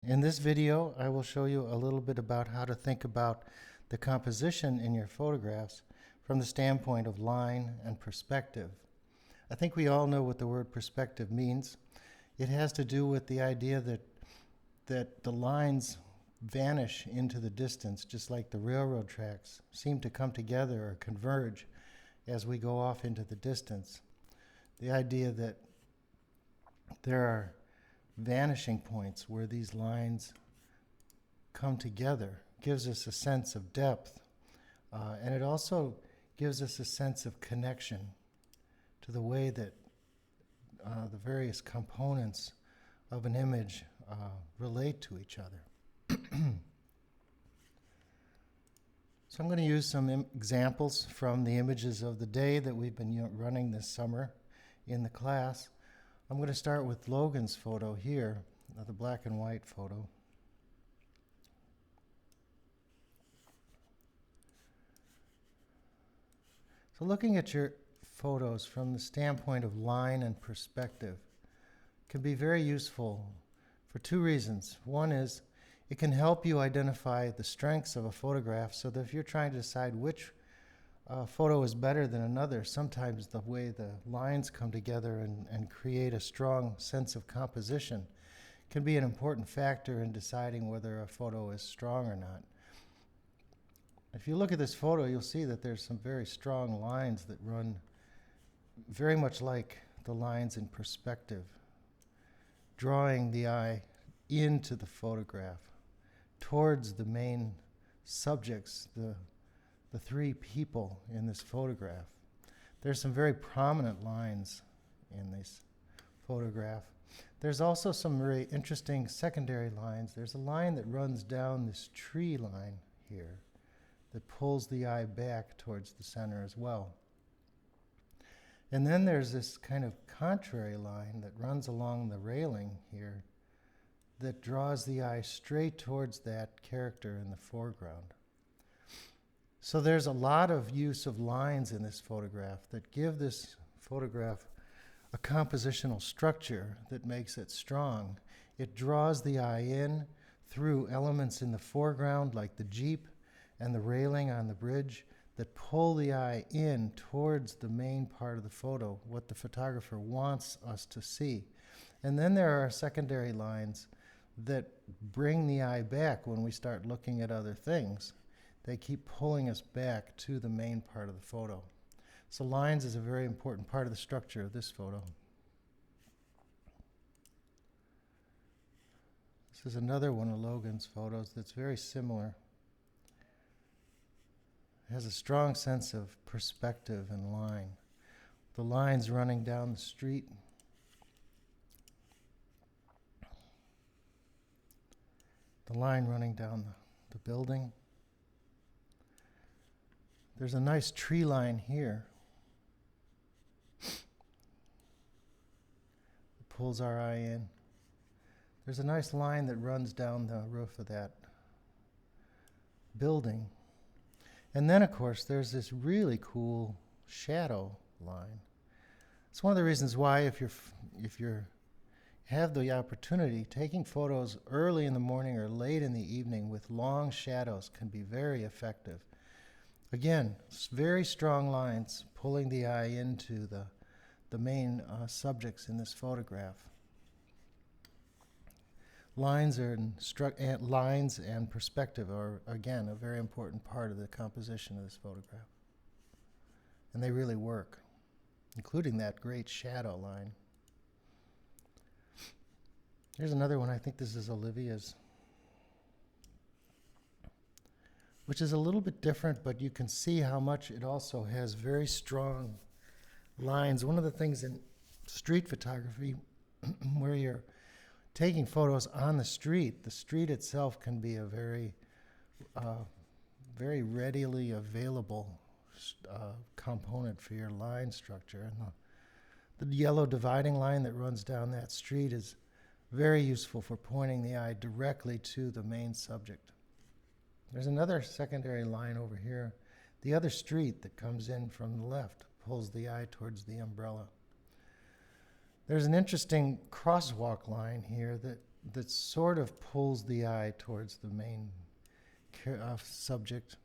In this video, I will show you a little bit about how to think about the composition in your photographs from the standpoint of line and perspective. I think we all know what the word perspective means. It has to do with the idea that the lines vanish into the distance, just like the railroad tracks seem to come together or converge as we go off into the distance. The idea that there are vanishing points where these lines come together gives us a sense of depth, and it also gives us a sense of connection to the way that the various components of an image relate to each other. So I'm going to use some examples from the images of the day that we've been running this summer in the class. I'm going to start with Logan's photo here, the black and white photo. So looking at your photos from the standpoint of line and perspective can be very useful for two reasons. One is it can help you identify the strengths of a photograph, so that if you're trying to decide which photo is better than another, sometimes the way the lines come together and create a strong sense of composition can be an important factor in deciding whether a photo is strong or not. If you look at this photo, you'll see that there's some very strong lines that run very much like the lines in perspective, drawing the eye into the photograph, towards the main subjects, the three people in this photograph. There's some very prominent lines in this photograph. There's also some very interesting secondary lines. There's a line that runs down this tree line here that pulls the eye back towards the center as well. And then there's this kind of contrary line that runs along the railing here that draws the eye straight towards that character in the foreground. So there's a lot of use of lines in this photograph that give this photograph a compositional structure that makes it strong. It draws the eye in through elements in the foreground like the Jeep and the railing on the bridge that pull the eye in towards the main part of the photo, what the photographer wants us to see. And then there are secondary lines that bring the eye back when we start looking at other things. They keep pulling us back to the main part of the photo. So lines is a very important part of the structure of this photo. This is another one of Logan's photos that's very similar. It has a strong sense of perspective and line. The lines running down the street. The line running down the building. There's a nice tree line here. It pulls our eye in. There's a nice line that runs down the roof of that building. And then, of course, there's this really cool shadow line. It's one of the reasons why if you have the opportunity, taking photos early in the morning or late in the evening with long shadows can be very effective. Again, very strong lines pulling the eye into the main subjects in this photograph. Lines and perspective are, again, a very important part of the composition of this photograph. And they really work, including that great shadow line. Here's another one. I think this is Olivia's, which is a little bit different, but you can see how much it also has very strong lines. One of the things in street photography where you're taking photos on the street itself can be a very readily available component for your line structure. And the yellow dividing line that runs down that street is very useful for pointing the eye directly to the main subject. There's another secondary line over here. The other street that comes in from the left pulls the eye towards the umbrella. There's an interesting crosswalk line here that that sort of pulls the eye towards the main subject,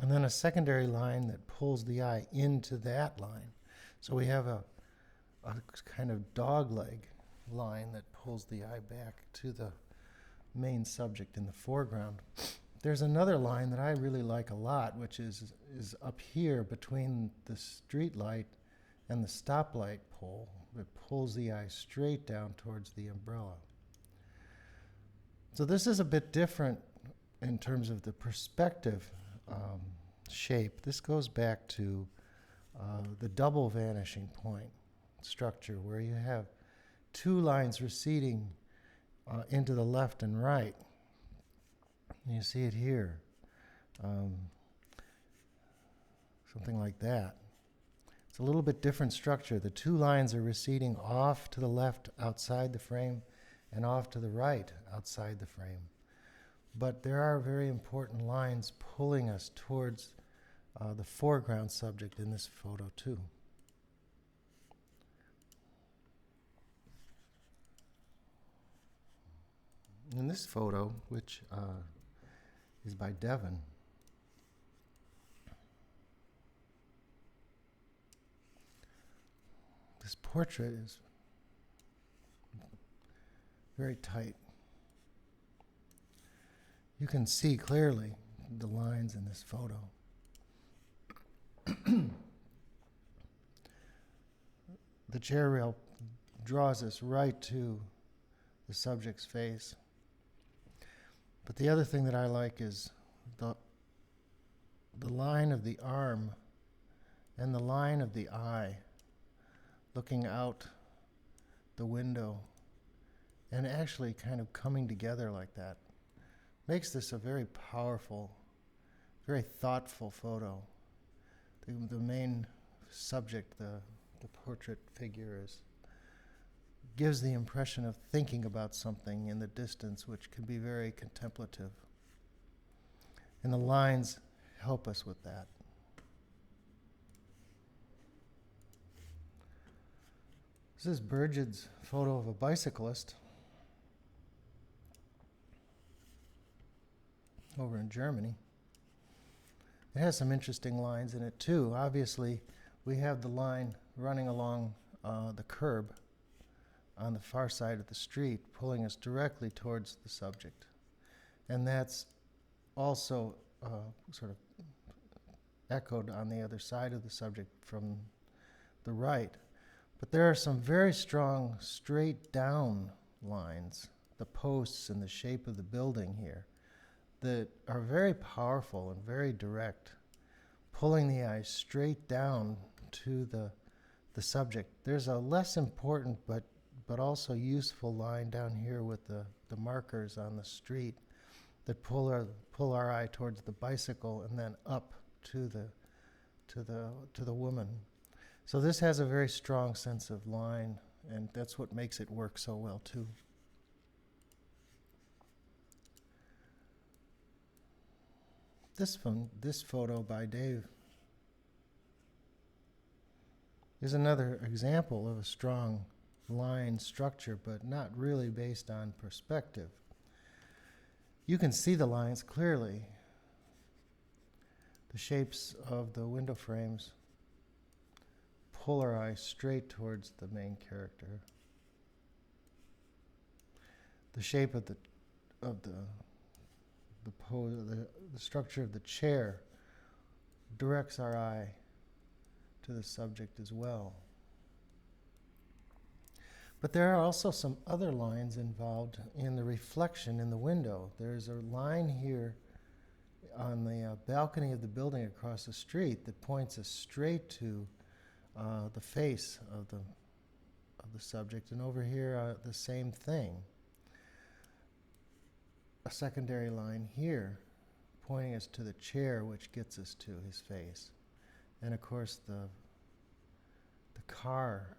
and then a secondary line that pulls the eye into that line. So we have a kind of dog leg line that pulls the eye back to the main subject in the foreground. There's another line that I really like a lot, which is up here between the street light and the stoplight pole that pulls the eye straight down towards the umbrella. So this is a bit different in terms of the perspective shape. This goes back to the double vanishing point structure, where you have two lines receding into the left and right. You see it here, something like that. It's a little bit different structure. The two lines are receding off to the left outside the frame and off to the right outside the frame. But there are very important lines pulling us towards the foreground subject in this photo too. In this photo, which is by Devon, this portrait is very tight. You can see clearly the lines in this photo. The chair rail draws us right to the subject's face. But the other thing that I like is the line of the arm and the line of the eye looking out the window and actually kind of coming together like that. Makes this a very powerful, very thoughtful photo. The main subject, the portrait figure, gives the impression of thinking about something in the distance, which can be very contemplative. And the lines help us with that. This is Burgid's photo of a bicyclist over in Germany. It has some interesting lines in it too. Obviously, we have the line running along the curb on the far side of the street, pulling us directly towards the subject. And that's also sort of echoed on the other side of the subject from the right. But there are some very strong straight down lines, the posts and the shape of the building here, that are very powerful and very direct, pulling the eye straight down to the subject. There's a less important but also useful line down here with the markers on the street that pull our eye towards the bicycle and then up to the woman. So this has a very strong sense of line, and that's what makes it work so well too. This photo by Dave is another example of a strong line structure, but not really based on perspective. You can see the lines clearly. The shapes of the window frames pull our eye straight towards the main character. The shape of the structure of the chair directs our eye to the subject as well. But there are also some other lines involved in the reflection in the window. There's a line here on the balcony of the building across the street that points us straight to the face of the subject, and over here the same thing. A secondary line here pointing us to the chair, which gets us to his face, and of course the car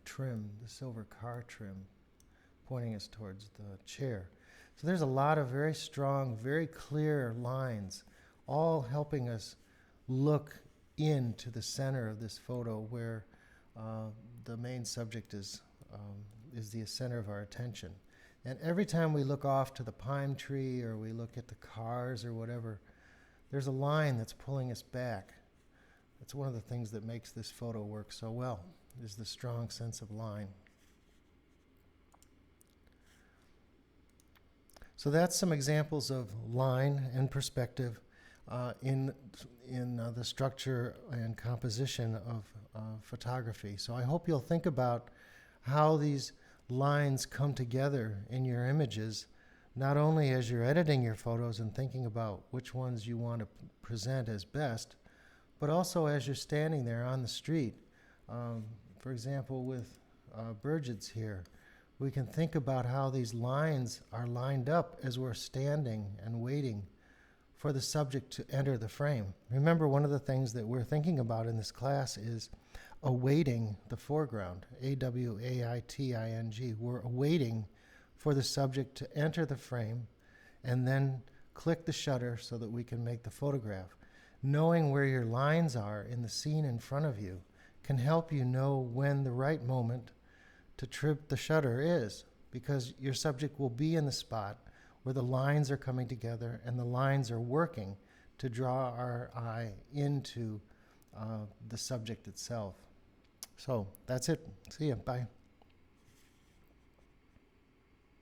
trim, the silver car trim, pointing us towards the chair. So there's a lot of very strong, very clear lines, all helping us look into the center of this photo, where the main subject is the center of our attention. And every time we look off to the pine tree or we look at the cars or whatever, there's a line that's pulling us back. That's one of the things that makes this photo work so well, is the strong sense of line. So that's some examples of line and perspective in the structure and composition of photography. So I hope you'll think about how these lines come together in your images, not only as you're editing your photos and thinking about which ones you want to present as best, but also as you're standing there on the street. For example, with Burgess here, we can think about how these lines are lined up as we're standing and waiting for the subject to enter the frame. Remember, one of the things that we're thinking about in this class is awaiting the foreground, A-W-A-I-T-I-N-G. We're awaiting for the subject to enter the frame and then click the shutter so that we can make the photograph. Knowing where your lines are in the scene in front of you can help you know when the right moment to trip the shutter is, because your subject will be in the spot where the lines are coming together and the lines are working to draw our eye into the subject itself. So that's it. See ya. Bye.